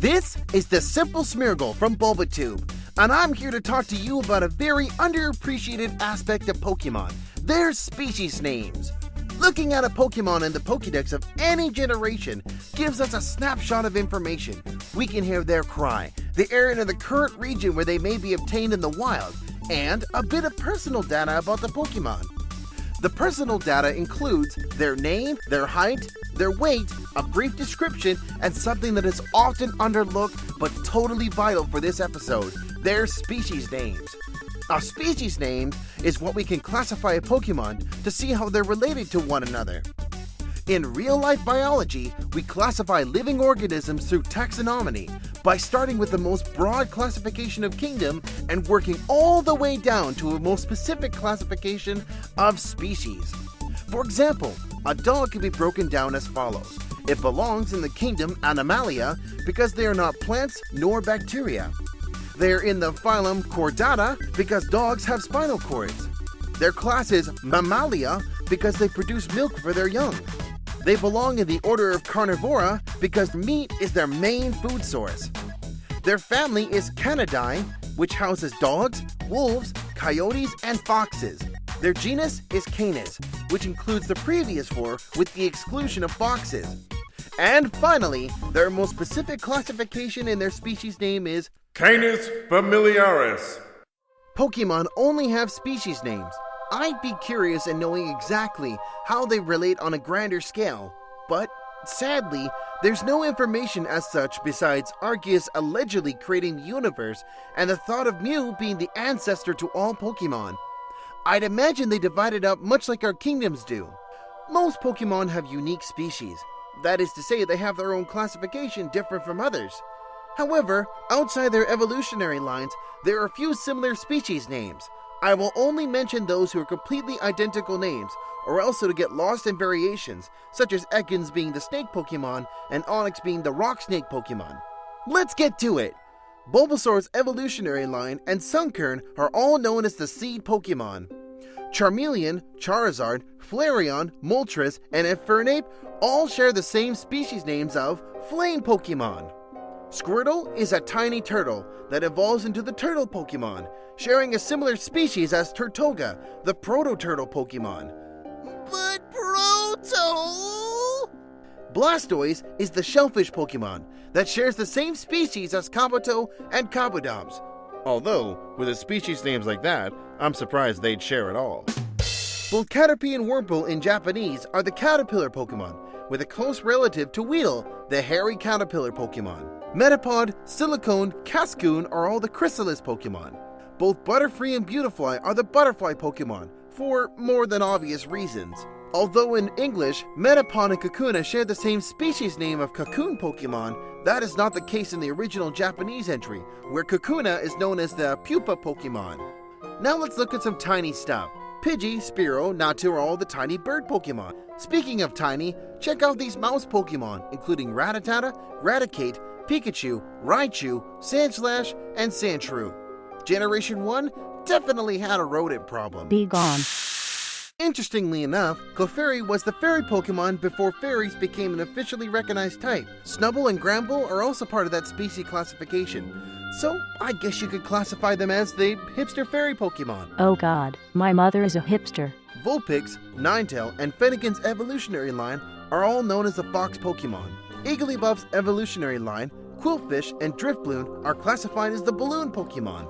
This is the Simple Smeargle from Bulba Tube, and I'm here to talk to you about a very underappreciated aspect of Pokemon, their species names. Looking at a Pokemon in the Pokédex of any generation gives us a snapshot of information. We can hear their cry, the area and the current region where they may be obtained in the wild, and a bit of personal data about the Pokemon. The personal data includes their name, their height, their weight, a brief description, and something that is often underlooked but totally vital for this episode, their species names. A species name is what we can classify a Pokemon to see how they're related to one another. In real-life biology, we classify living organisms through taxonomy by starting with the most broad classification of kingdom and working all the way down to a more specific classification of species. For example, a dog can be broken down as follows. It belongs in the kingdom Animalia because they are not plants nor bacteria. They are in the phylum Chordata because dogs have spinal cords. Their class is Mammalia because they produce milk for their young. They belong in the order of Carnivora because meat is their main food source. Their family is Canidae, which houses dogs, wolves, coyotes, and foxes. Their genus is Canis, which includes the previous four with the exclusion of foxes. And finally, their most specific classification in their species name is Canis familiaris. Pokemon only have species names. I'd be curious in knowing exactly how they relate on a grander scale, but sadly, there's no information as such besides Arceus allegedly creating the universe and the thought of Mew being the ancestor to all Pokemon. I'd imagine they divide it up much like our kingdoms do. Most Pokemon have unique species. That is to say, they have their own classification different from others. However, outside their evolutionary lines, there are a few similar species names. I will only mention those who are completely identical names, or else it'll get lost in variations, such as Ekans being the snake Pokemon and Onyx being the rock snake Pokemon. Let's get to it! Bulbasaur's evolutionary line and Sunkern are all known as the seed Pokemon. Charmeleon, Charizard, Flareon, Moltres, and Infernape all share the same species names of flame Pokemon. Squirtle is a tiny turtle that evolves into the turtle Pokemon, sharing a similar species as Turtoga, the proto-turtle Pokemon. But proto? Blastoise is the shellfish Pokemon that shares the same species as Kabuto and Kabutops. Although, with a species names like that, I'm surprised they'd share at all. Both Caterpie and Wurmple in Japanese are the caterpillar Pokemon, with a close relative to Weedle, the hairy caterpillar Pokemon. Metapod, Silicone, Cascoon are all the chrysalis Pokemon. Both Butterfree and Beautifly are the butterfly Pokemon, for more than obvious reasons. Although in English, Metapod and Kakuna share the same species name of Cocoon Pokemon, that is not the case in the original Japanese entry, where Kakuna is known as the Pupa Pokemon. Now let's look at some tiny stuff. Pidgey, Spearow, Natu are all the tiny bird Pokemon. Speaking of tiny, check out these mouse Pokemon, including Rattata, Raticate, Pikachu, Raichu, Sandslash, and Sandshrew. Generation 1 definitely had a rodent problem. Be gone. Interestingly enough, Clefairy was the fairy Pokemon before fairies became an officially recognized type. Snubbull and Gramble are also part of that species classification. So, I guess you could classify them as the hipster fairy Pokemon. Oh god, my mother is a hipster. Vulpix, Ninetale, and Fennekin's evolutionary line are all known as the fox Pokemon. Igglybuff's evolutionary line, Quillfish, and Driftbloom are classified as the balloon Pokemon.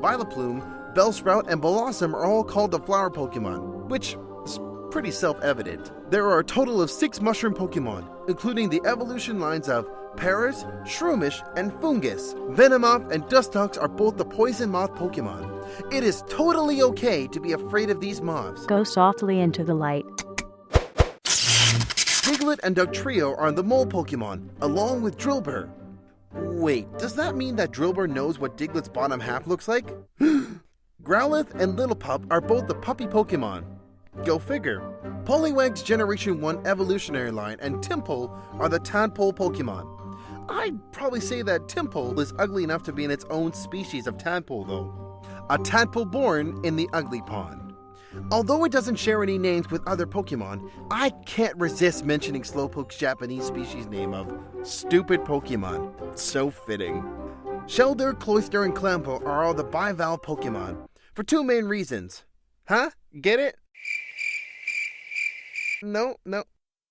Vileplume, Bellsprout, and Blossom are all called the flower Pokemon, which is pretty self-evident. There are a total of 6 mushroom Pokemon, including the evolution lines of Paras, Shroomish, and Fungus. Venomoth and Dustox are both the poison moth Pokemon. It is totally okay to be afraid of these moths. Go softly into the light. Diglett and Dugtrio are the mole Pokemon, along with Drillbur. Wait, does that mean that Drillbur knows what Diglett's bottom half looks like? Growlithe and Littlepup are both the puppy Pokemon. Go figure. Poliwag's Generation 1 evolutionary line and Tympole are the tadpole Pokemon. I'd probably say that Tympole is ugly enough to be in its own species of tadpole though. A tadpole born in the ugly pond. Although it doesn't share any names with other Pokemon, I can't resist mentioning Slowpoke's Japanese species name of Stupid Pokemon. So fitting. Shelder, Cloyster, and Clampo are all the bivalve Pokemon, for two main reasons. Huh? Get it?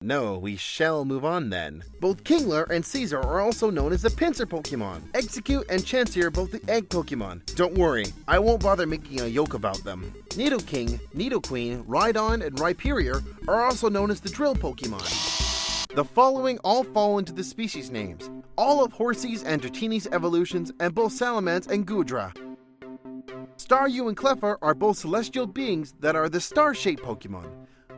No, we shall move on then. Both Kingler and Caesar are also known as the pincer Pokemon. Execute and Chansey are both the egg Pokemon. Don't worry, I won't bother making a joke about them. Nidoking, Nidoqueen, Rhydon, and Rhyperior are also known as the drill Pokemon. The following all fall into the species names. All of Horsey's and Dratini's evolutions, and both Salamence and Gudra. Staryu and Cleffa are both celestial beings that are the star-shaped Pokemon.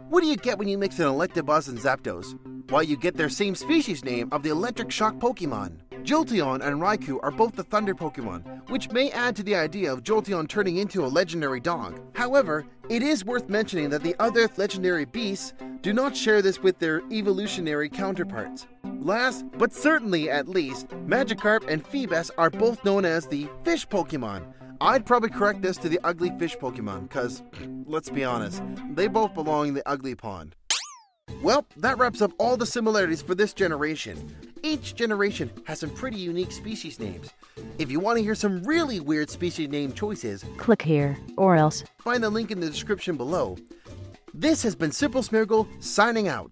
What do you get when you mix an Electabuzz and Zapdos? Why, you get their same species name of the electric shock Pokemon. Jolteon and Raikou are both the thunder Pokemon, which may add to the idea of Jolteon turning into a legendary dog. However, it is worth mentioning that the other legendary beasts do not share this with their evolutionary counterparts. Last, but certainly at least, Magikarp and Phoebus are both known as the fish Pokemon. I'd probably correct this to the ugly fish Pokemon, cause, let's be honest, they both belong in the ugly pond. Well, that wraps up all the similarities for this generation. Each generation has some pretty unique species names. If you want to hear some really weird species name choices, Click here, or else. find the link in the description below. This has been Simple Smeargle signing out.